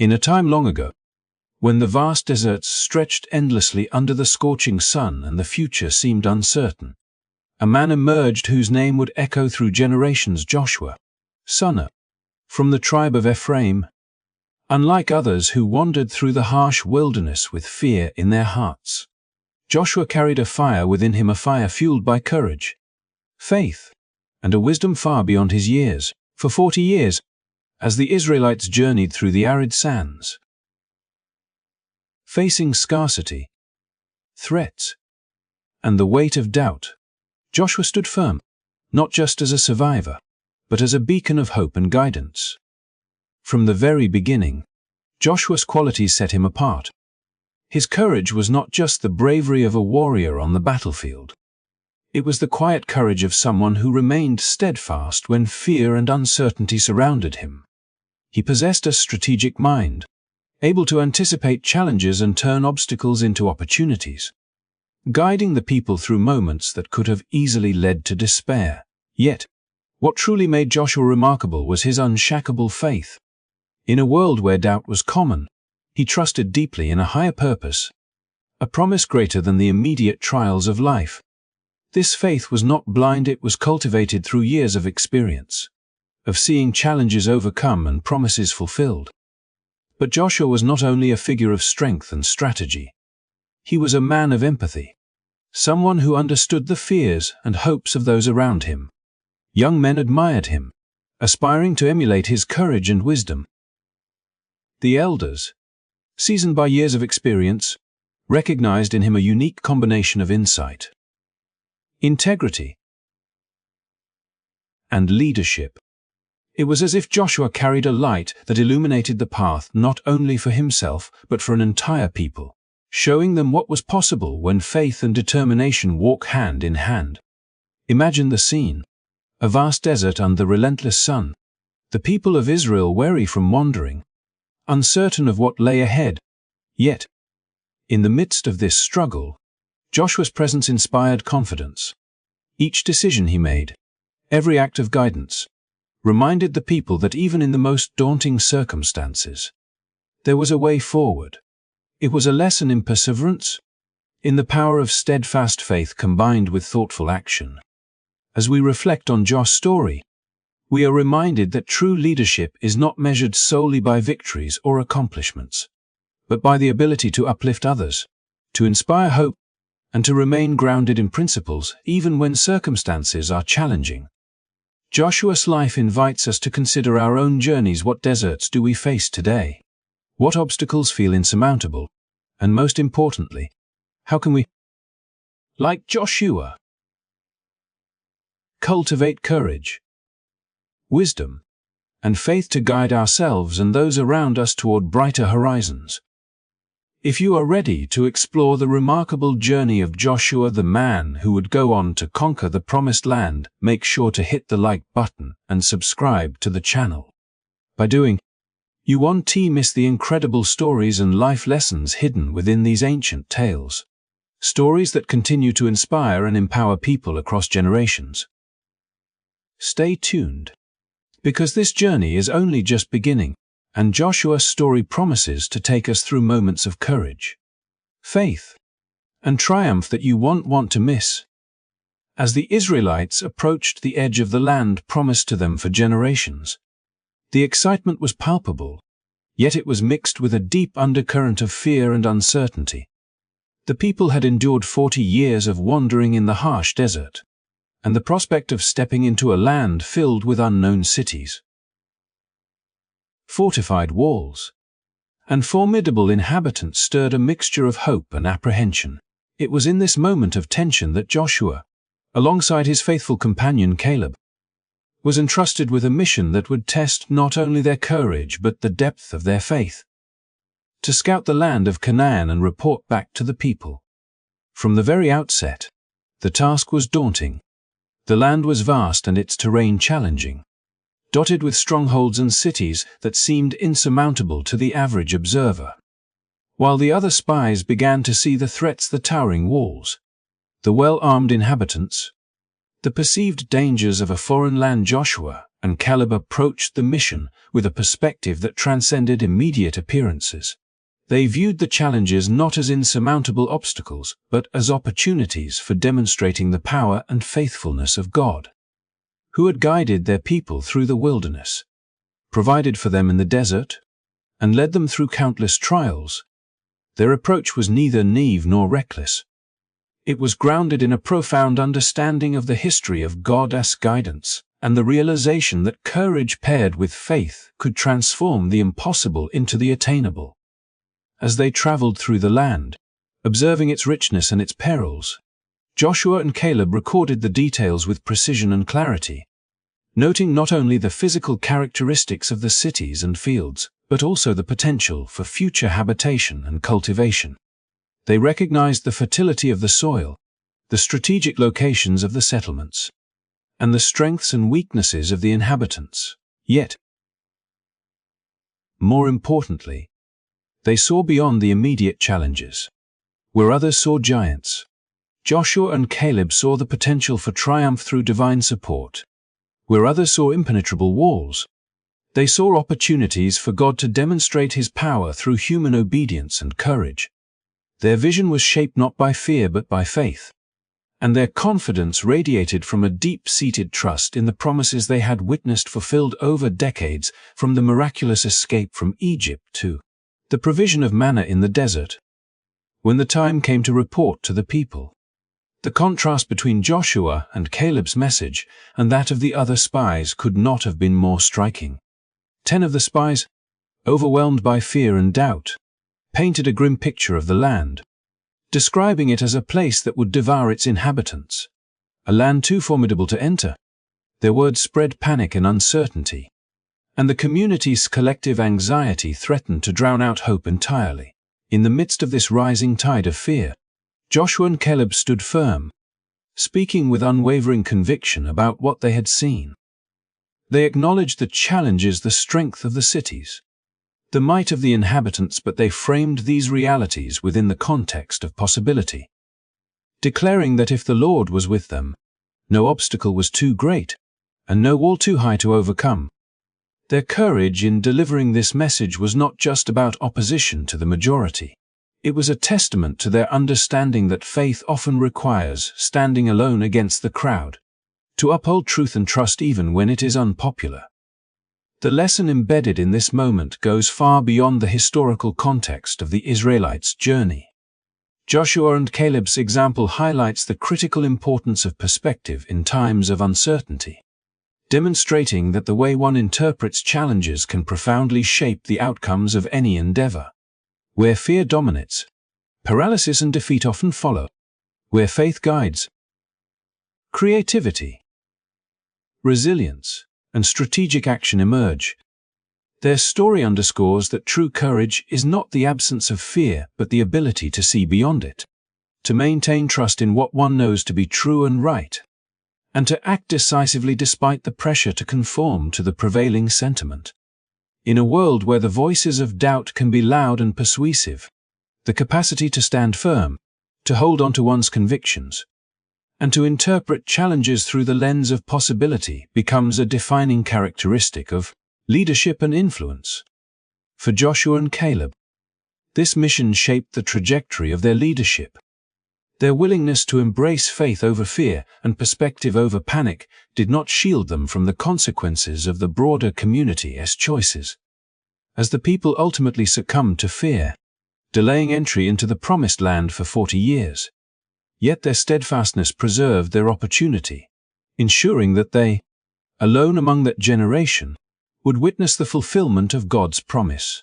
In a time long ago, when the vast deserts stretched endlessly under the scorching sun and the future seemed uncertain, a man emerged whose name would echo through generations: Joshua, son from the tribe of Ephraim. Unlike others who wandered through the harsh wilderness with fear in their hearts, Joshua carried a fire within him, a fire fueled by courage, faith, and a wisdom far beyond his years. For 40 years, as the Israelites journeyed through the arid sands, facing scarcity, threats, and the weight of doubt, Joshua stood firm, not just as a survivor, but as a beacon of hope and guidance. From the very beginning, Joshua's qualities set him apart. His courage was not just the bravery of a warrior on the battlefield. It was the quiet courage of someone who remained steadfast when fear and uncertainty surrounded him. He possessed a strategic mind, able to anticipate challenges and turn obstacles into opportunities, guiding the people through moments that could have easily led to despair. Yet, what truly made Joshua remarkable was his unshakable faith. In a world where doubt was common, he trusted deeply in a higher purpose, a promise greater than the immediate trials of life. This faith was not blind, it was cultivated through years of experience, of seeing challenges overcome and promises fulfilled. But Joshua was not only a figure of strength and strategy. He was a man of empathy, someone who understood the fears and hopes of those around him. Young men admired him, aspiring to emulate his courage and wisdom. The elders, seasoned by years of experience, recognized in him a unique combination of insight, integrity, and leadership. It was as if Joshua carried a light that illuminated the path not only for himself but for an entire people, showing them what was possible when faith and determination walk hand in hand. Imagine the scene: a vast desert under the relentless sun, the people of Israel weary from wandering, uncertain of what lay ahead. Yet, in the midst of this struggle, Joshua's presence inspired confidence. Each decision he made, every act of guidance, reminded the people that even in the most daunting circumstances, there was a way forward. It was a lesson in perseverance, in the power of steadfast faith combined with thoughtful action. As we reflect on Josh's story, we are reminded that true leadership is not measured solely by victories or accomplishments, but by the ability to uplift others, to inspire hope, and to remain grounded in principles even when circumstances are challenging. Joshua's life invites us to consider our own journeys. What deserts do we face today? What obstacles feel insurmountable? And most importantly, how can we, like Joshua, cultivate courage, wisdom, and faith to guide ourselves and those around us toward brighter horizons? If you are ready to explore the remarkable journey of Joshua, the man who would go on to conquer the promised land, make sure to hit the like button and subscribe to the channel. By doing, you won't miss the incredible stories and life lessons hidden within these ancient tales. Stories that continue to inspire and empower people across generations. Stay tuned, because this journey is only just beginning, and Joshua's story promises to take us through moments of courage, faith, and triumph that you won't want to miss. As the Israelites approached the edge of the land promised to them for generations, the excitement was palpable, yet it was mixed with a deep undercurrent of fear and uncertainty. The people had endured 40 years of wandering in the harsh desert, and the prospect of stepping into a land filled with unknown cities, fortified walls, and formidable inhabitants stirred a mixture of hope and apprehension. It was in this moment of tension that Joshua, alongside his faithful companion Caleb, was entrusted with a mission that would test not only their courage but the depth of their faith. To scout the land of Canaan and report back to the people. From the very outset, the task was daunting. The land was vast and its terrain challenging, dotted with strongholds and cities that seemed insurmountable to the average observer. While the other spies began to see the threats: the towering walls, the well-armed inhabitants, the perceived dangers of a foreign land, Joshua, and Caleb approached the mission with a perspective that transcended immediate appearances. They viewed the challenges not as insurmountable obstacles, but as opportunities for demonstrating the power and faithfulness of God, who had guided their people through the wilderness, provided for them in the desert, and led them through countless trials. Their approach was neither naive nor reckless. It was grounded in a profound understanding of the history of God's guidance and the realization that courage paired with faith could transform the impossible into the attainable. As they traveled through the land, observing its richness and its perils, Joshua and Caleb recorded the details with precision and clarity, noting not only the physical characteristics of the cities and fields, but also the potential for future habitation and cultivation. They recognized the fertility of the soil, the strategic locations of the settlements, and the strengths and weaknesses of the inhabitants. Yet, more importantly, they saw beyond the immediate challenges. Where others saw giants, Joshua and Caleb saw the potential for triumph through divine support. Where others saw impenetrable walls, they saw opportunities for God to demonstrate His power through human obedience and courage. Their vision was shaped not by fear but by faith, and their confidence radiated from a deep-seated trust in the promises they had witnessed fulfilled over decades, from the miraculous escape from Egypt to the provision of manna in the desert. When the time came to report to the people, the contrast between Joshua and Caleb's message and that of the other spies could not have been more striking. 10 of the spies, overwhelmed by fear and doubt, painted a grim picture of the land, describing it as a place that would devour its inhabitants, a land too formidable to enter. Their words spread panic and uncertainty, and the community's collective anxiety threatened to drown out hope entirely. In the midst of this rising tide of fear, Joshua and Caleb stood firm, speaking with unwavering conviction about what they had seen. They acknowledged the challenges, the strength of the cities, the might of the inhabitants, but they framed these realities within the context of possibility, declaring that if the Lord was with them, no obstacle was too great, and no wall too high to overcome. Their courage in delivering this message was not just about opposition to the majority. It was a testament to their understanding that faith often requires standing alone against the crowd, to uphold truth and trust even when it is unpopular. The lesson embedded in this moment goes far beyond the historical context of the Israelites' journey. Joshua and Caleb's example highlights the critical importance of perspective in times of uncertainty, demonstrating that the way one interprets challenges can profoundly shape the outcomes of any endeavor. Where fear dominates, paralysis and defeat often follow. Where faith guides, creativity, resilience, and strategic action emerge. Their story underscores that true courage is not the absence of fear, but the ability to see beyond it, to maintain trust in what one knows to be true and right, and to act decisively despite the pressure to conform to the prevailing sentiment. In a world where the voices of doubt can be loud and persuasive, the capacity to stand firm, to hold on to one's convictions, and to interpret challenges through the lens of possibility becomes a defining characteristic of leadership and influence. For Joshua and Caleb, this mission shaped the trajectory of their leadership. Their willingness to embrace faith over fear and perspective over panic did not shield them from the consequences of the broader community's choices. As the people ultimately succumbed to fear, delaying entry into the promised land for 40 years, yet their steadfastness preserved their opportunity, ensuring that they, alone among that generation, would witness the fulfillment of God's promise.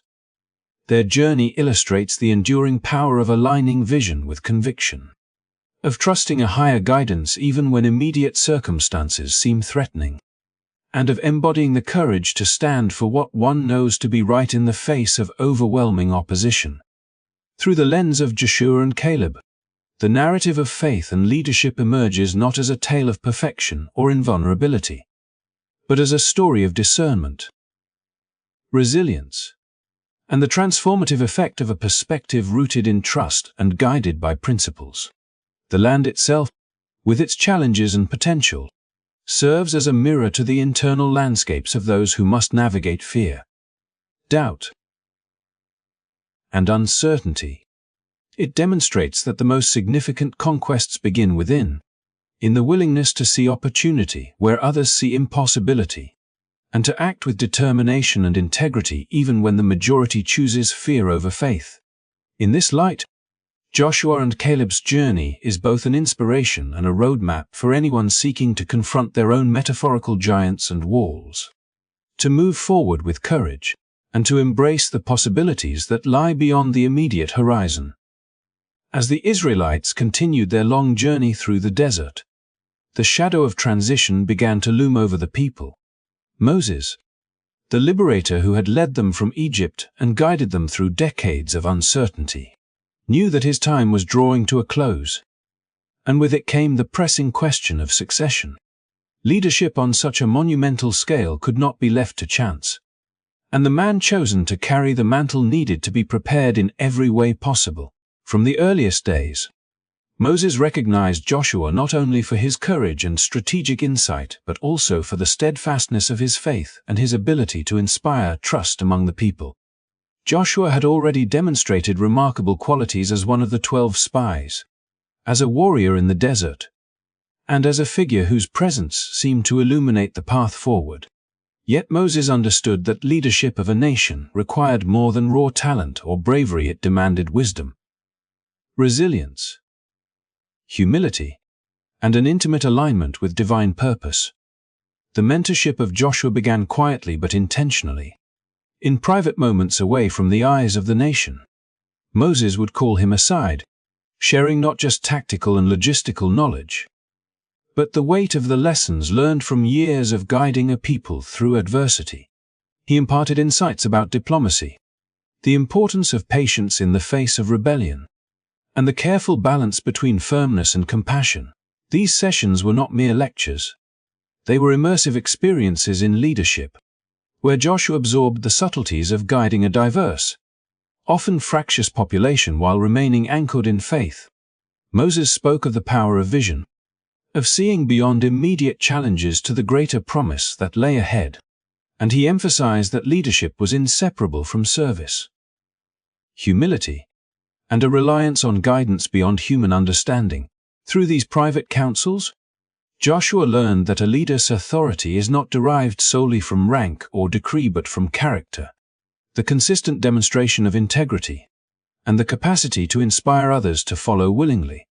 Their journey illustrates the enduring power of aligning vision with conviction, of trusting a higher guidance even when immediate circumstances seem threatening, and of embodying the courage to stand for what one knows to be right in the face of overwhelming opposition. Through the lens of Joshua and Caleb, the narrative of faith and leadership emerges not as a tale of perfection or invulnerability, but as a story of discernment, resilience, and the transformative effect of a perspective rooted in trust and guided by principles. The land itself, with its challenges and potential, serves as a mirror to the internal landscapes of those who must navigate fear, doubt, and uncertainty. It demonstrates that the most significant conquests begin within, in the willingness to see opportunity where others see impossibility, and to act with determination and integrity even when the majority chooses fear over faith. In this light, Joshua and Caleb's journey is both an inspiration and a roadmap for anyone seeking to confront their own metaphorical giants and walls, to move forward with courage, and to embrace the possibilities that lie beyond the immediate horizon. As the Israelites continued their long journey through the desert, the shadow of transition began to loom over the people. Moses, the liberator who had led them from Egypt and guided them through decades of uncertainty, knew that his time was drawing to a close, and with it came the pressing question of succession. Leadership on such a monumental scale could not be left to chance, and the man chosen to carry the mantle needed to be prepared in every way possible. From the earliest days, Moses recognized Joshua not only for his courage and strategic insight, but also for the steadfastness of his faith and his ability to inspire trust among the people. Joshua had already demonstrated remarkable qualities as one of the 12 spies, as a warrior in the desert, and as a figure whose presence seemed to illuminate the path forward. Yet Moses understood that leadership of a nation required more than raw talent or bravery. It demanded wisdom, resilience, humility, and an intimate alignment with divine purpose. The mentorship of Joshua began quietly but intentionally. In private moments away from the eyes of the nation, Moses would call him aside, sharing not just tactical and logistical knowledge, but the weight of the lessons learned from years of guiding a people through adversity. He imparted insights about diplomacy, the importance of patience in the face of rebellion, and the careful balance between firmness and compassion. These sessions were not mere lectures. They were immersive experiences in leadership, where Joshua absorbed the subtleties of guiding a diverse, often fractious population while remaining anchored in faith. Moses spoke of the power of vision, of seeing beyond immediate challenges to the greater promise that lay ahead, and he emphasized that leadership was inseparable from service, humility, and a reliance on guidance beyond human understanding. Through these private counsels, Joshua learned that a leader's authority is not derived solely from rank or decree but from character, the consistent demonstration of integrity, and the capacity to inspire others to follow willingly.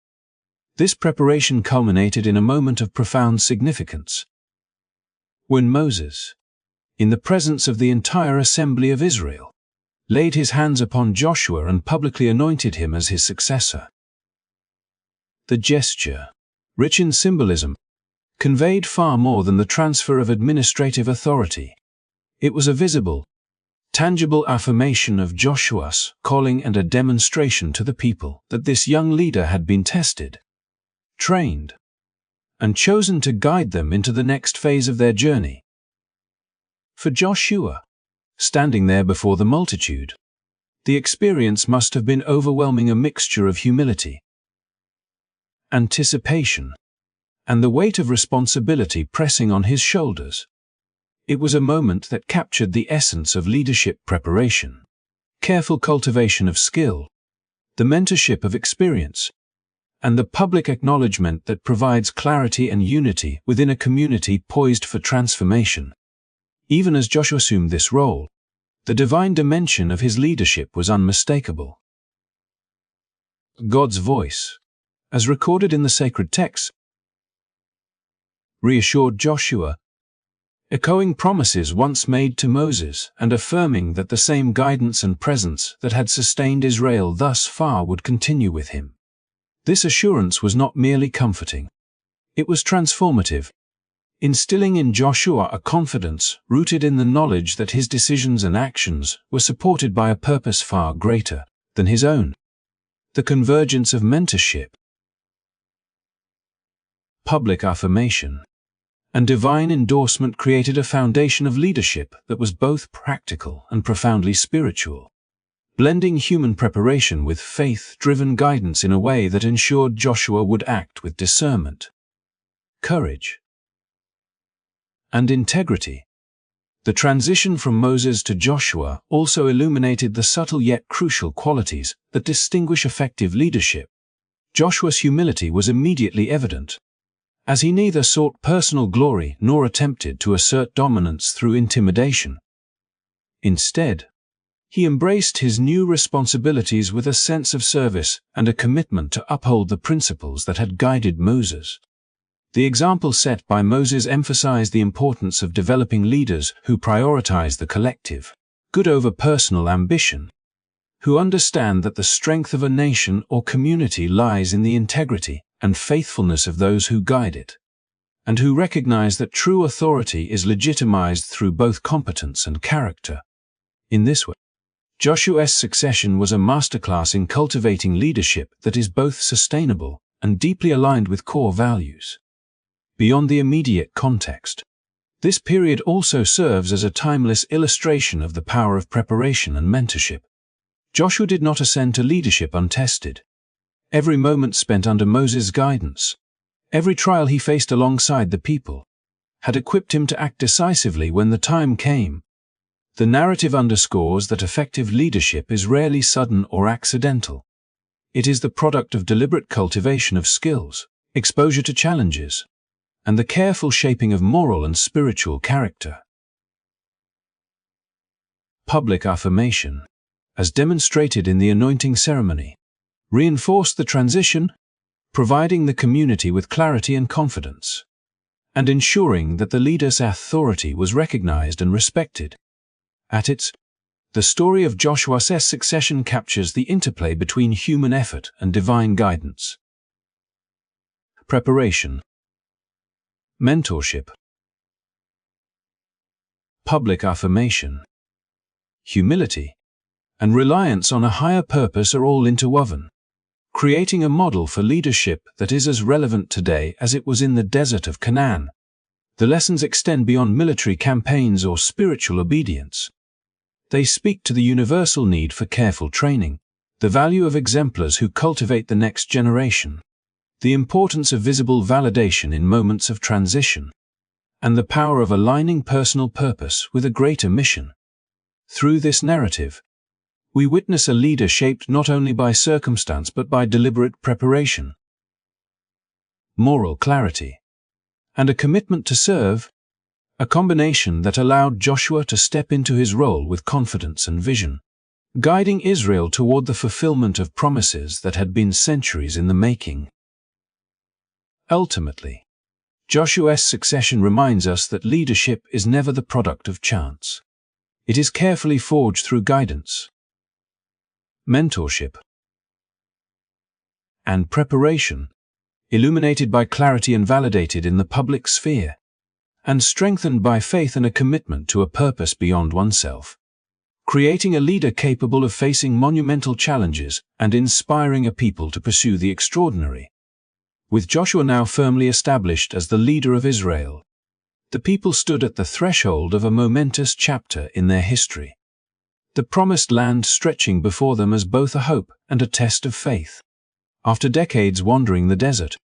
This preparation culminated in a moment of profound significance, when Moses, in the presence of the entire assembly of Israel, laid his hands upon Joshua and publicly anointed him as his successor. The gesture, rich in symbolism, conveyed far more than the transfer of administrative authority. It was a visible, tangible affirmation of Joshua's calling and a demonstration to the people that this young leader had been tested, trained, and chosen to guide them into the next phase of their journey. For Joshua, standing there before the multitude, the experience must have been overwhelming, a mixture of humility, anticipation, and the weight of responsibility pressing on his shoulders. It was a moment that captured the essence of leadership preparation, careful cultivation of skill, the mentorship of experience, and the public acknowledgement that provides clarity and unity within a community poised for transformation. Even as Joshua assumed this role, the divine dimension of his leadership was unmistakable. God's voice, as recorded in the sacred texts, reassured Joshua, echoing promises once made to Moses and affirming that the same guidance and presence that had sustained Israel thus far would continue with him. This assurance was not merely comforting. It was transformative, instilling in Joshua a confidence rooted in the knowledge that his decisions and actions were supported by a purpose far greater than his own. The convergence of mentorship, public affirmation, and divine endorsement created a foundation of leadership that was both practical and profoundly spiritual, blending human preparation with faith-driven guidance in a way that ensured Joshua would act with discernment, courage, and integrity. The transition from Moses to Joshua also illuminated the subtle yet crucial qualities that distinguish effective leadership. Joshua's humility was immediately evident, as he neither sought personal glory nor attempted to assert dominance through intimidation. Instead, he embraced his new responsibilities with a sense of service and a commitment to uphold the principles that had guided Moses. The example set by Moses emphasized the importance of developing leaders who prioritize the collective good over personal ambition, who understand that the strength of a nation or community lies in the integrity and faithfulness of those who guide it, and who recognize that true authority is legitimized through both competence and character. In this way, Joshua's succession was a masterclass in cultivating leadership that is both sustainable and deeply aligned with core values. Beyond the immediate context, this period also serves as a timeless illustration of the power of preparation and mentorship. Joshua did not ascend to leadership untested. Every moment spent under Moses' guidance, every trial he faced alongside the people, had equipped him to act decisively when the time came. The narrative underscores that effective leadership is rarely sudden or accidental. It is the product of deliberate cultivation of skills, exposure to challenges, and the careful shaping of moral and spiritual character. Public affirmation, as demonstrated in the anointing ceremony, reinforced the transition, providing the community with clarity and confidence, and ensuring that the leader's authority was recognized and respected. At its the story of Joshua's succession captures the interplay between human effort and divine guidance. Preparation. Mentorship. Public affirmation. Humility and reliance on a higher purpose are all interwoven, creating a model for leadership that is as relevant today as it was in the desert of Canaan. The lessons extend beyond military campaigns or spiritual obedience. They speak to the universal need for careful training, the value of exemplars who cultivate the next generation, the importance of visible validation in moments of transition, and the power of aligning personal purpose with a greater mission. Through this narrative, we witness a leader shaped not only by circumstance but by deliberate preparation, moral clarity, and a commitment to serve, a combination that allowed Joshua to step into his role with confidence and vision, guiding Israel toward the fulfillment of promises that had been centuries in the making. Ultimately, Joshua's succession reminds us that leadership is never the product of chance. It is carefully forged through guidance, mentorship, and preparation, illuminated by clarity and validated in the public sphere, and strengthened by faith and a commitment to a purpose beyond oneself, creating a leader capable of facing monumental challenges and inspiring a people to pursue the extraordinary. With Joshua now firmly established as the leader of Israel, the people stood at the threshold of a momentous chapter in their history, the promised land stretching before them as both a hope and a test of faith. After decades wandering the desert,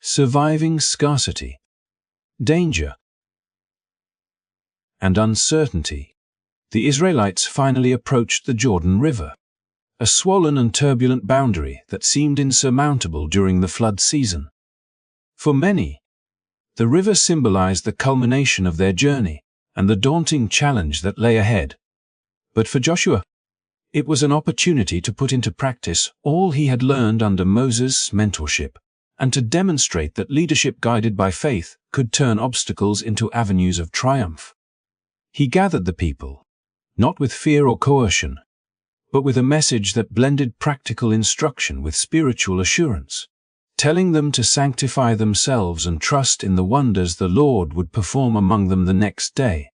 surviving scarcity, danger, and uncertainty, the Israelites finally approached the Jordan River, a swollen and turbulent boundary that seemed insurmountable during the flood season. For many, the river symbolized the culmination of their journey and the daunting challenge that lay ahead. But for Joshua, it was an opportunity to put into practice all he had learned under Moses' mentorship, and to demonstrate that leadership guided by faith could turn obstacles into avenues of triumph. He gathered the people, not with fear or coercion, but with a message that blended practical instruction with spiritual assurance, telling them to sanctify themselves and trust in the wonders the Lord would perform among them the next day.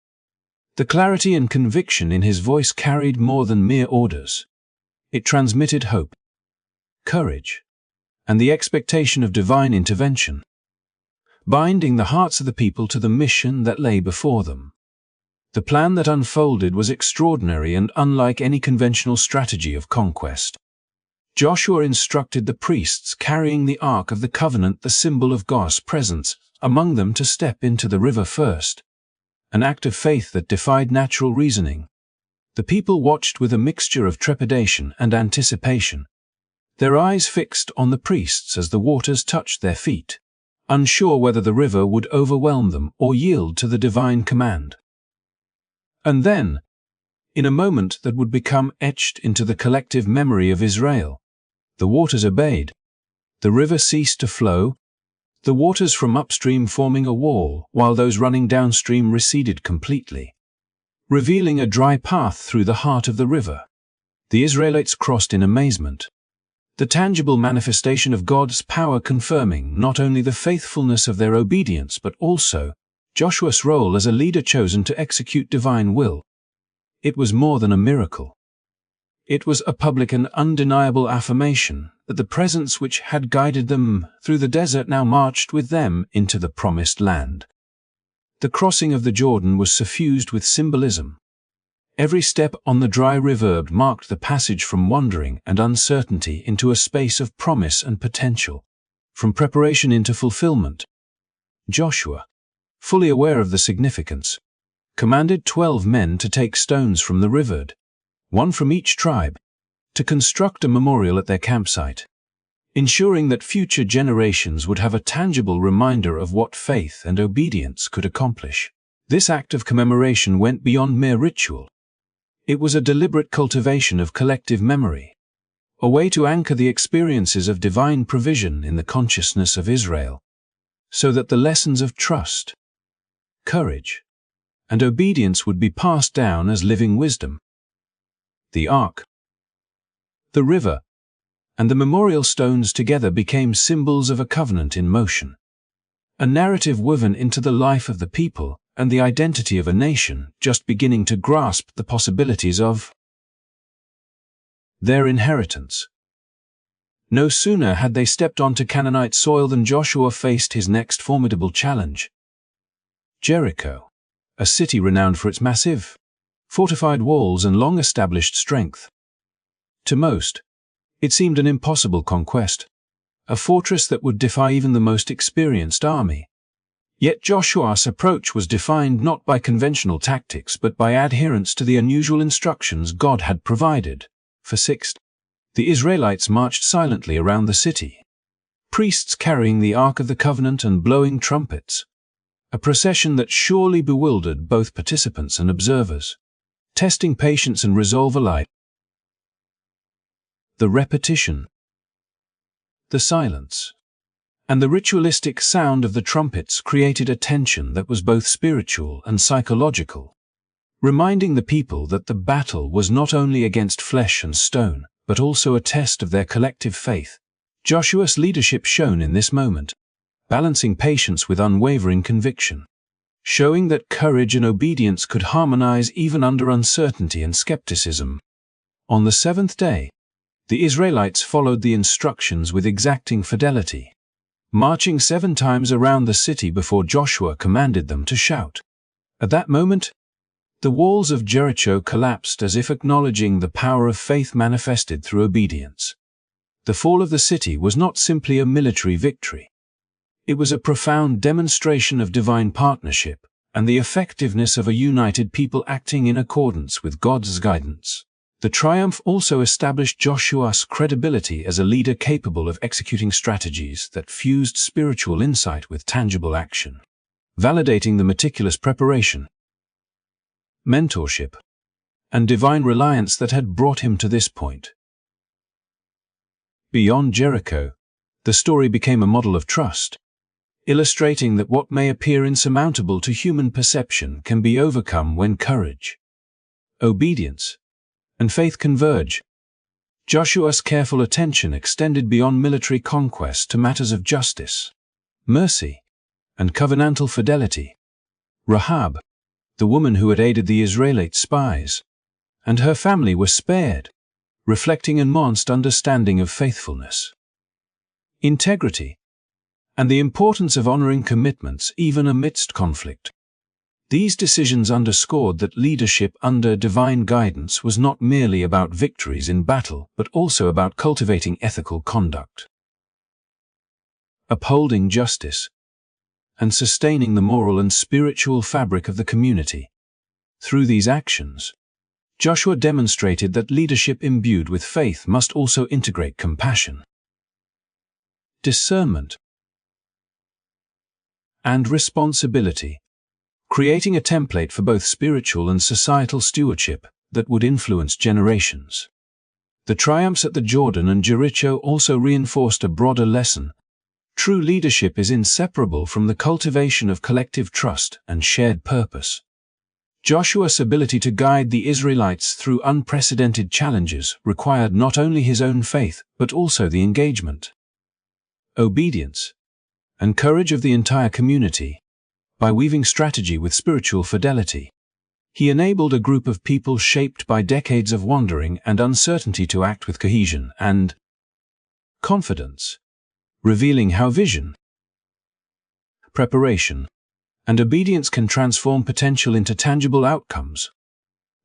The clarity and conviction in his voice carried more than mere orders. It transmitted hope, courage, and the expectation of divine intervention, binding the hearts of the people to the mission that lay before them. The plan that unfolded was extraordinary and unlike any conventional strategy of conquest. Joshua instructed the priests carrying the Ark of the Covenant, the symbol of God's presence, among them to step into the river first, an act of faith that defied natural reasoning. The people watched with a mixture of trepidation and anticipation, their eyes fixed on the priests as the waters touched their feet, unsure whether the river would overwhelm them or yield to the divine command. And then, in a moment that would become etched into the collective memory of Israel, the waters obeyed. The river ceased to flow, the waters from upstream forming a wall, while those running downstream receded completely, revealing a dry path through the heart of the river. The Israelites crossed in amazement, the tangible manifestation of God's power confirming not only the faithfulness of their obedience but also Joshua's role as a leader chosen to execute divine will. It was more than a miracle. It was a public and undeniable affirmation that the presence which had guided them through the desert now marched with them into the promised land. The crossing of the Jordan was suffused with symbolism. Every step on the dry river marked the passage from wandering and uncertainty into a space of promise and potential, from preparation into fulfillment. Joshua, fully aware of the significance, commanded 12 men to take stones from the river, one from each tribe, to construct a memorial at their campsite, ensuring that future generations would have a tangible reminder of what faith and obedience could accomplish. This act of commemoration went beyond mere ritual. It was a deliberate cultivation of collective memory, a way to anchor the experiences of divine provision in the consciousness of Israel, so that the lessons of trust, courage, and obedience would be passed down as living wisdom. The ark, the river, and the memorial stones together became symbols of a covenant in motion, a narrative woven into the life of the people and the identity of a nation just beginning to grasp the possibilities of their inheritance. No sooner had they stepped onto Canaanite soil than Joshua faced his next formidable challenge. Jericho, a city renowned for its massive, fortified walls and long-established strength. To most, it seemed an impossible conquest, a fortress that would defy even the most experienced army. Yet Joshua's approach was defined not by conventional tactics but by adherence to the unusual instructions God had provided. For 6, the Israelites marched silently around the city, priests carrying the Ark of the Covenant and blowing trumpets, a procession that surely bewildered both participants and observers, testing patience and resolve alike. The repetition, the silence, and the ritualistic sound of the trumpets created a tension that was both spiritual and psychological, reminding the people that the battle was not only against flesh and stone, but also a test of their collective faith. Joshua's leadership shone in this moment, balancing patience with unwavering conviction, showing that courage and obedience could harmonize even under uncertainty and skepticism. On the 7th day, the Israelites followed the instructions with exacting fidelity, marching 7 times around the city before Joshua commanded them to shout. At that moment, the walls of Jericho collapsed as if acknowledging the power of faith manifested through obedience. The fall of the city was not simply a military victory. It was a profound demonstration of divine partnership and the effectiveness of a united people acting in accordance with God's guidance. The triumph also established Joshua's credibility as a leader capable of executing strategies that fused spiritual insight with tangible action, validating the meticulous preparation, mentorship, and divine reliance that had brought him to this point. Beyond Jericho, the story became a model of trust, illustrating that what may appear insurmountable to human perception can be overcome when courage, obedience, and faith converge. Joshua's careful attention extended beyond military conquest to matters of justice, mercy, and covenantal fidelity. Rahab, the woman who had aided the Israelite spies, and her family were spared, reflecting an nuanced understanding of faithfulness, integrity, and the importance of honoring commitments even amidst conflict. These decisions underscored that leadership under divine guidance was not merely about victories in battle, but also about cultivating ethical conduct, upholding justice, and sustaining the moral and spiritual fabric of the community. Through these actions, Joshua demonstrated that leadership imbued with faith must also integrate compassion, discernment, and responsibility, creating a template for both spiritual and societal stewardship that would influence generations. The triumphs at the Jordan and Jericho also reinforced a broader lesson. True leadership is inseparable from the cultivation of collective trust and shared purpose. Joshua's ability to guide the Israelites through unprecedented challenges required not only his own faith, but also the engagement, obedience, and courage of the entire community. By weaving strategy with spiritual fidelity, he enabled a group of people shaped by decades of wandering and uncertainty to act with cohesion and confidence, revealing how vision, preparation, and obedience can transform potential into tangible outcomes.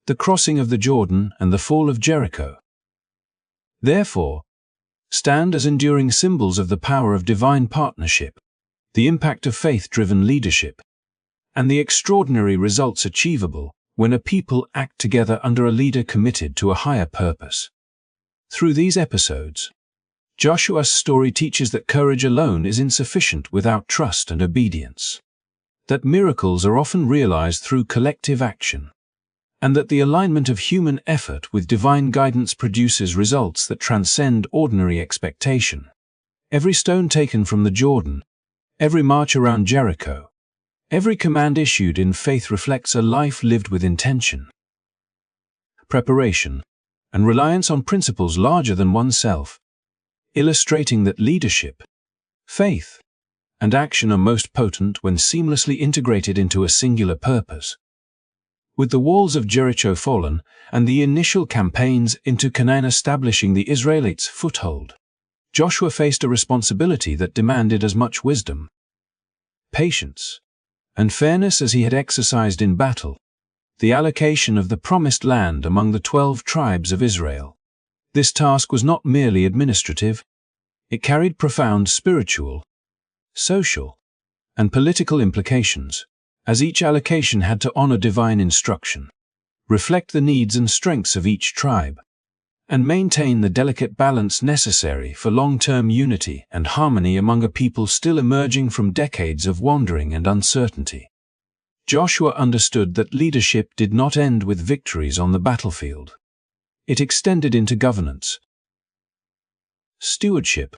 The crossing of the Jordan and the fall of Jericho, therefore, stand as enduring symbols of the power of divine partnership, the impact of faith-driven leadership, and the extraordinary results achievable when a people act together under a leader committed to a higher purpose. Through these episodes, Joshua's story teaches that courage alone is insufficient without trust and obedience, that miracles are often realized through collective action, and that the alignment of human effort with divine guidance produces results that transcend ordinary expectation. Every stone taken from the Jordan, every march around Jericho, every command issued in faith reflects a life lived with intention, preparation, and reliance on principles larger than oneself, illustrating that leadership, faith, and action are most potent when seamlessly integrated into a singular purpose. With the walls of Jericho fallen and the initial campaigns into Canaan establishing the Israelites' foothold, Joshua faced a responsibility that demanded as much wisdom, patience, and fairness as he had exercised in battle: the allocation of the promised land among the 12 tribes of Israel. This task was not merely administrative, it carried profound spiritual, social, and political implications, as each allocation had to honor divine instruction, reflect the needs and strengths of each tribe, and maintain the delicate balance necessary for long-term unity and harmony among a people still emerging from decades of wandering and uncertainty. Joshua understood that leadership did not end with victories on the battlefield. It extended into governance, stewardship,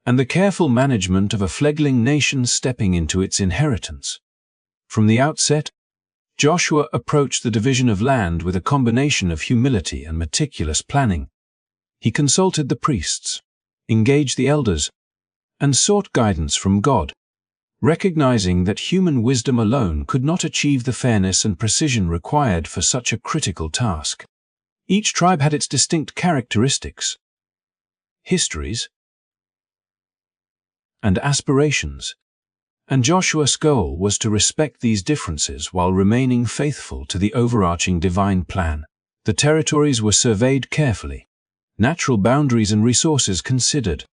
and the careful management of a fledgling nation stepping into its inheritance. From the outset, Joshua approached the division of land with a combination of humility and meticulous planning. He consulted the priests, engaged the elders, and sought guidance from God, recognizing that human wisdom alone could not achieve the fairness and precision required for such a critical task. Each tribe had its distinct characteristics, histories, and aspirations, and Joshua's goal was to respect these differences while remaining faithful to the overarching divine plan. The territories were surveyed carefully, natural boundaries and resources considered,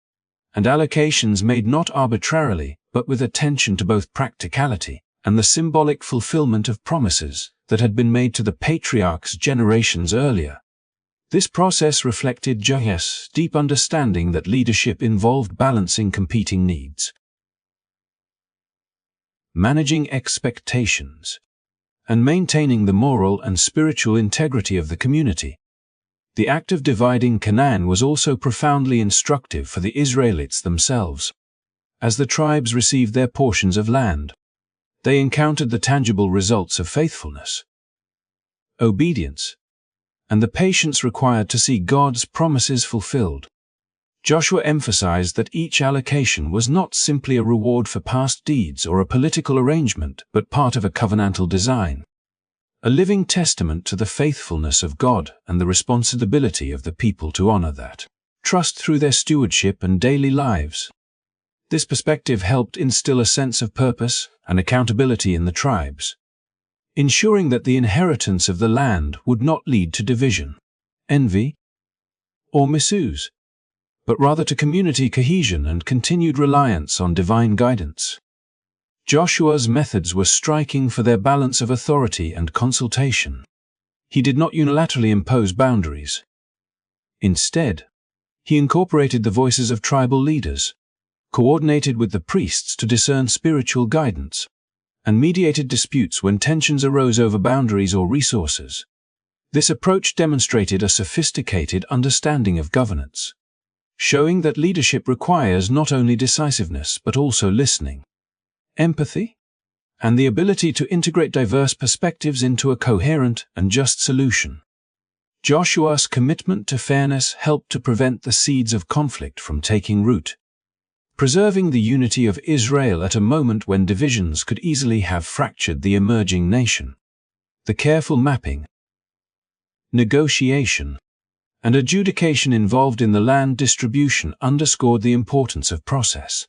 and allocations made not arbitrarily, but with attention to both practicality and the symbolic fulfillment of promises that had been made to the patriarchs generations earlier. This process reflected Joshua's deep understanding that leadership involved balancing competing needs, managing expectations, and maintaining the moral and spiritual integrity of the community. The act of dividing Canaan was also profoundly instructive for the Israelites themselves. As the tribes received their portions of land, they encountered the tangible results of faithfulness, obedience, and the patience required to see God's promises fulfilled. Joshua emphasized that each allocation was not simply a reward for past deeds or a political arrangement, but part of a covenantal design, a living testament to the faithfulness of God and the responsibility of the people to honor that trust through their stewardship and daily lives. This perspective helped instill a sense of purpose and accountability in the tribes, ensuring that the inheritance of the land would not lead to division, envy, or misuse, but rather to community cohesion and continued reliance on divine guidance. Joshua's methods were striking for their balance of authority and consultation. He did not unilaterally impose boundaries. Instead, he incorporated the voices of tribal leaders, coordinated with the priests to discern spiritual guidance, and mediated disputes when tensions arose over boundaries or resources. This approach demonstrated a sophisticated understanding of governance, showing that leadership requires not only decisiveness but also listening, empathy, and the ability to integrate diverse perspectives into a coherent and just solution. Joshua's commitment to fairness helped to prevent the seeds of conflict from taking root, preserving the unity of Israel at a moment when divisions could easily have fractured the emerging nation. The careful mapping, negotiation, and adjudication involved in the land distribution underscored the importance of process,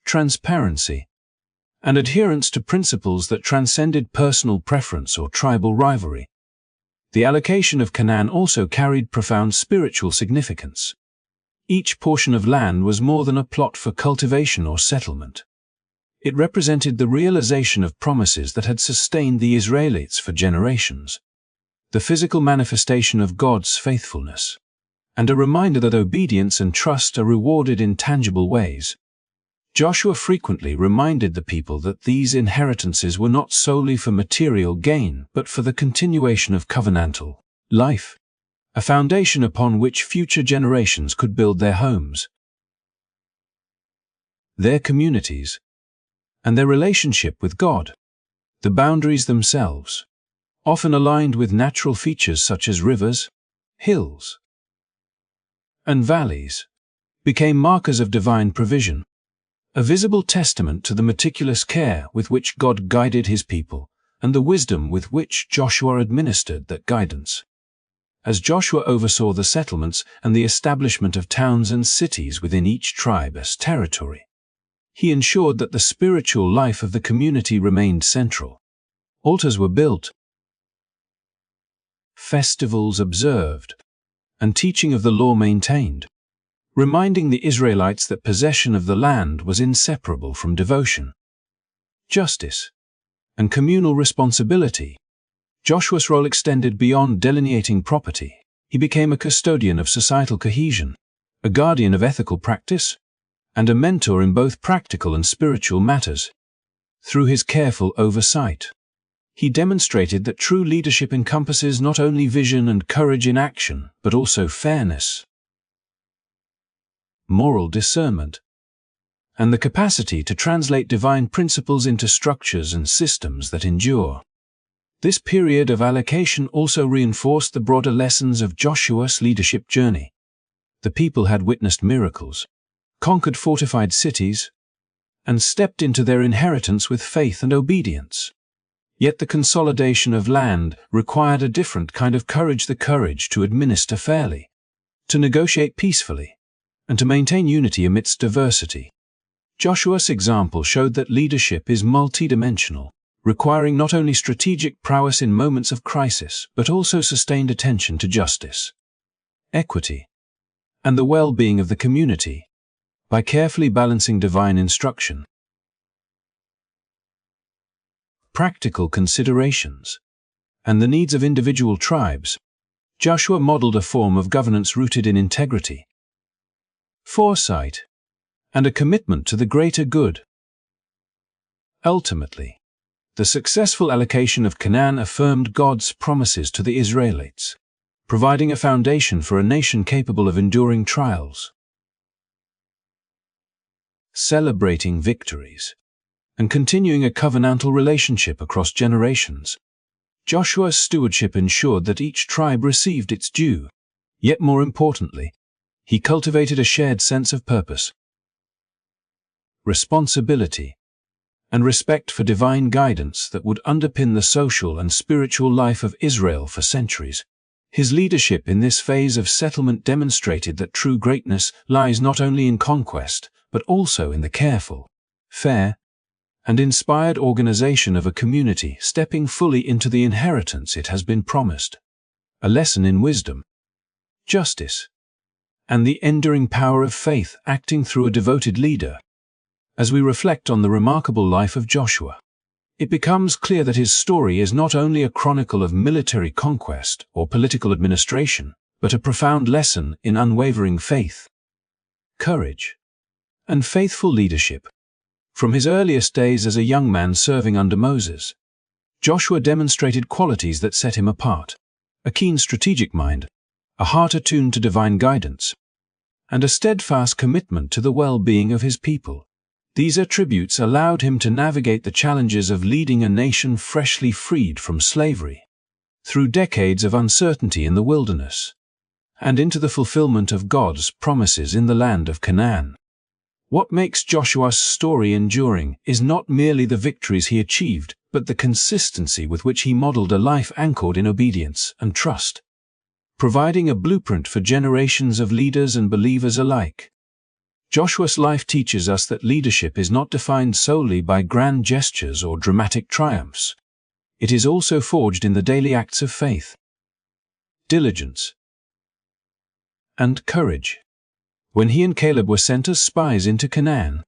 transparency, and adherence to principles that transcended personal preference or tribal rivalry. The allocation of Canaan also carried profound spiritual significance. Each portion of land was more than a plot for cultivation or settlement. It represented the realization of promises that had sustained the Israelites for generations, the physical manifestation of God's faithfulness, and a reminder that obedience and trust are rewarded in tangible ways. Joshua frequently reminded the people that these inheritances were not solely for material gain but for the continuation of covenantal life, a foundation upon which future generations could build their homes, their communities, and their relationship with God. The boundaries themselves, often aligned with natural features such as rivers, hills, and valleys, became markers of divine provision, a visible testament to the meticulous care with which God guided his people and the wisdom with which Joshua administered that guidance. As Joshua oversaw the settlements and the establishment of towns and cities within each tribe's territory, he ensured that the spiritual life of the community remained central. Altars were built, festivals observed, and teaching of the law maintained, reminding the Israelites that possession of the land was inseparable from devotion, justice, and communal responsibility. Joshua's role extended beyond delineating property. He became a custodian of societal cohesion, a guardian of ethical practice, and a mentor in both practical and spiritual matters. Through his careful oversight, he demonstrated that true leadership encompasses not only vision and courage in action, but also fairness, moral discernment, and the capacity to translate divine principles into structures and systems that endure. This period of allocation also reinforced the broader lessons of Joshua's leadership journey. The people had witnessed miracles, conquered fortified cities, and stepped into their inheritance with faith and obedience. Yet the consolidation of land required a different kind of courage, the courage to administer fairly, to negotiate peacefully, and to maintain unity amidst diversity. Joshua's example showed that leadership is multidimensional, requiring not only strategic prowess in moments of crisis, but also sustained attention to justice, equity, and the well-being of the community. By carefully balancing divine instruction, practical considerations, and the needs of individual tribes, Joshua modeled a form of governance rooted in integrity, foresight, and a commitment to the greater good. Ultimately, the successful allocation of Canaan affirmed God's promises to the Israelites, providing a foundation for a nation capable of enduring trials, celebrating victories, and continuing a covenantal relationship across generations. Joshua's stewardship ensured that each tribe received its due. Yet more importantly, he cultivated a shared sense of purpose, responsibility, and respect for divine guidance that would underpin the social and spiritual life of Israel for centuries. His leadership in this phase of settlement demonstrated that true greatness lies not only in conquest, but also in the careful, fair, and inspired organization of a community stepping fully into the inheritance it has been promised. A lesson in wisdom, justice, and the enduring power of faith acting through a devoted leader. As we reflect on the remarkable life of Joshua, it becomes clear that his story is not only a chronicle of military conquest or political administration, but a profound lesson in unwavering faith, courage, and faithful leadership. From his earliest days as a young man serving under Moses, Joshua demonstrated qualities that set him apart: a keen strategic mind, a heart attuned to divine guidance, and a steadfast commitment to the well-being of his people. These attributes allowed him to navigate the challenges of leading a nation freshly freed from slavery, through decades of uncertainty in the wilderness, and into the fulfillment of God's promises in the land of Canaan. What makes Joshua's story enduring is not merely the victories he achieved, but the consistency with which he modeled a life anchored in obedience and trust, providing a blueprint for generations of leaders and believers alike. Joshua's life teaches us that leadership is not defined solely by grand gestures or dramatic triumphs. It is also forged in the daily acts of faith, diligence, and courage. When he and Caleb were sent as spies into Canaan,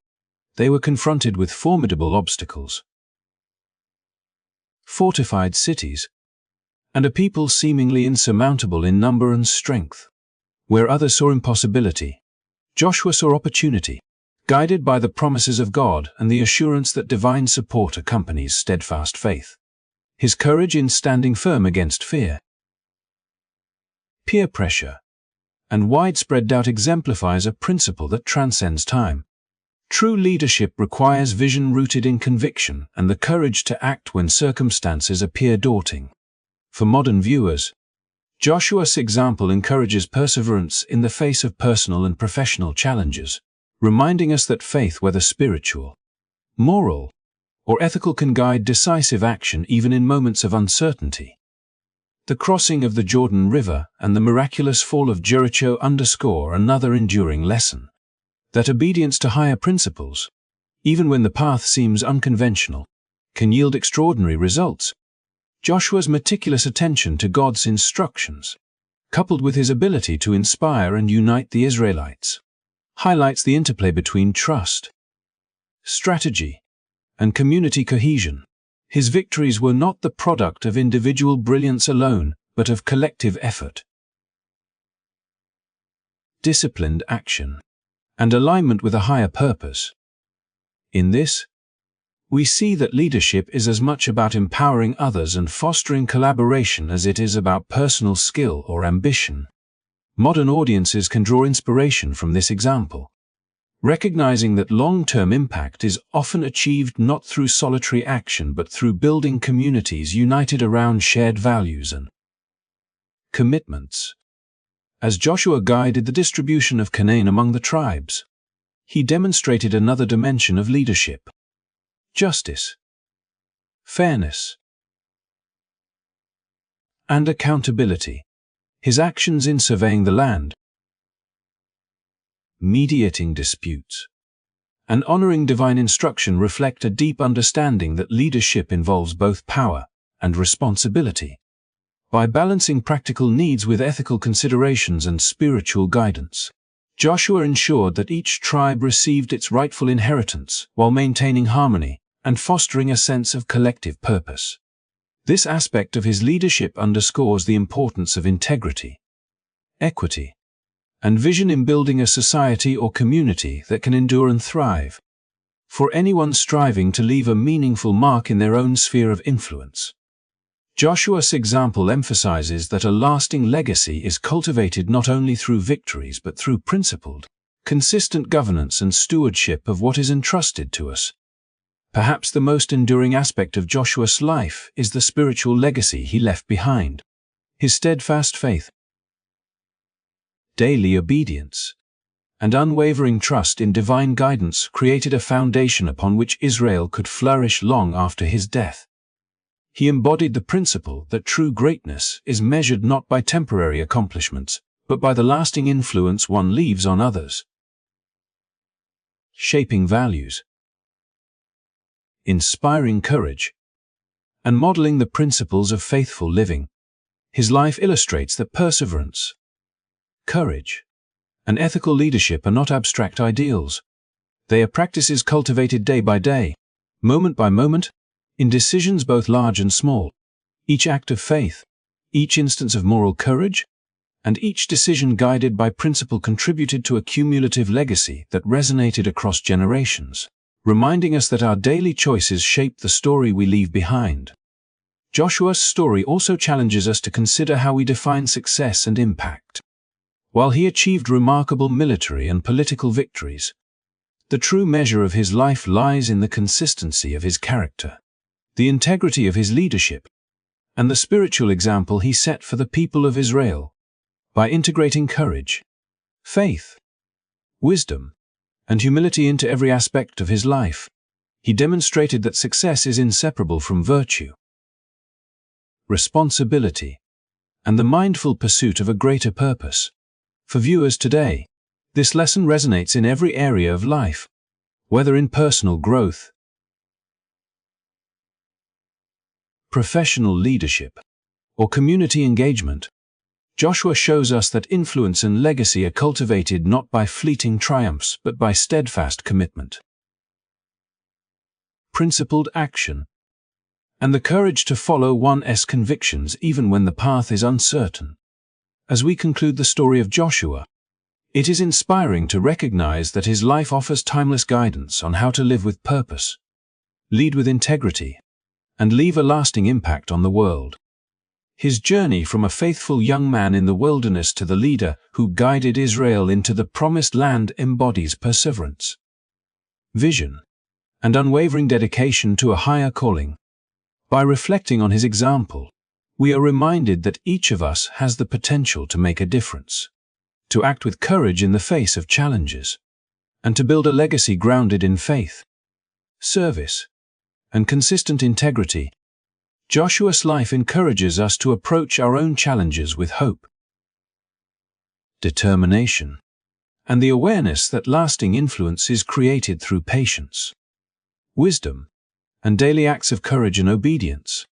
they were confronted with formidable obstacles: fortified cities, and a people seemingly insurmountable in number and strength. Where others saw impossibility, Joshua saw opportunity, guided by the promises of God and the assurance that divine support accompanies steadfast faith. His courage in standing firm against fear, peer pressure, and widespread doubt exemplifies a principle that transcends time. True leadership requires vision rooted in conviction and the courage to act when circumstances appear daunting. For modern viewers, Joshua's example encourages perseverance in the face of personal and professional challenges, reminding us that faith, whether spiritual, moral, or ethical, can guide decisive action even in moments of uncertainty. The crossing of the Jordan River and the miraculous fall of Jericho underscore another enduring lesson: that obedience to higher principles, even when the path seems unconventional, can yield extraordinary results. Joshua's meticulous attention to God's instructions, coupled with his ability to inspire and unite the Israelites, highlights the interplay between trust, strategy, and community cohesion. His victories were not the product of individual brilliance alone, but of collective effort, disciplined action, and alignment with a higher purpose. In this, we see that leadership is as much about empowering others and fostering collaboration as it is about personal skill or ambition. Modern audiences can draw inspiration from this example, recognizing that long-term impact is often achieved not through solitary action but through building communities united around shared values and commitments. As Joshua guided the distribution of Canaan among the tribes, he demonstrated another dimension of leadership: justice, fairness, and accountability. His actions in surveying the land, mediating disputes, and honoring divine instruction reflect a deep understanding that leadership involves both power and responsibility. By balancing practical needs with ethical considerations and spiritual guidance, Joshua ensured that each tribe received its rightful inheritance while maintaining harmony and fostering a sense of collective purpose. This aspect of his leadership underscores the importance of integrity, equity, and vision in building a society or community that can endure and thrive. For anyone striving to leave a meaningful mark in their own sphere of influence, Joshua's example emphasizes that a lasting legacy is cultivated not only through victories but through principled, consistent governance and stewardship of what is entrusted to us. Perhaps the most enduring aspect of Joshua's life is the spiritual legacy he left behind. His steadfast faith, daily obedience, and unwavering trust in divine guidance created a foundation upon which Israel could flourish long after his death. He embodied the principle that true greatness is measured not by temporary accomplishments, but by the lasting influence one leaves on others. Shaping values, inspiring courage, and modeling the principles of faithful living, his life illustrates that perseverance, courage, and ethical leadership are not abstract ideals. They are practices cultivated day by day, moment by moment, in decisions both large and small, each act of faith, each instance of moral courage, and each decision guided by principle contributed to a cumulative legacy that resonated across generations, reminding us that our daily choices shape the story we leave behind. Joshua's story also challenges us to consider how we define success and impact. While he achieved remarkable military and political victories, the true measure of his life lies in the consistency of his character, the integrity of his leadership, and the spiritual example he set for the people of Israel. By integrating courage, faith, wisdom, and humility into every aspect of his life, he demonstrated that success is inseparable from virtue, responsibility, and the mindful pursuit of a greater purpose. For viewers today, this lesson resonates in every area of life, whether in personal growth, professional leadership, or community engagement. Joshua shows us that influence and legacy are cultivated not by fleeting triumphs but by steadfast commitment, principled action, and the courage to follow one's convictions even when the path is uncertain. As we conclude the story of Joshua, it is inspiring to recognize that his life offers timeless guidance on how to live with purpose, lead with integrity, and leave a lasting impact on the world. His journey from a faithful young man in the wilderness to the leader who guided Israel into the promised land embodies perseverance, vision, and unwavering dedication to a higher calling. By reflecting on his example, we are reminded that each of us has the potential to make a difference, to act with courage in the face of challenges, and to build a legacy grounded in faith, service, and consistent integrity. Joshua's life encourages us to approach our own challenges with hope, determination, and the awareness that lasting influence is created through patience, wisdom, and daily acts of courage and obedience.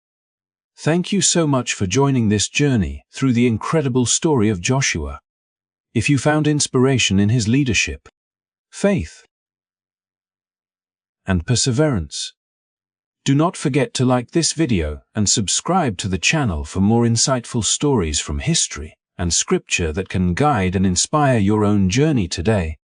Thank you so much for joining this journey through the incredible story of Joshua. If you found inspiration in his leadership, faith, and perseverance, do not forget to like this video and subscribe to the channel for more insightful stories from history and scripture that can guide and inspire your own journey today.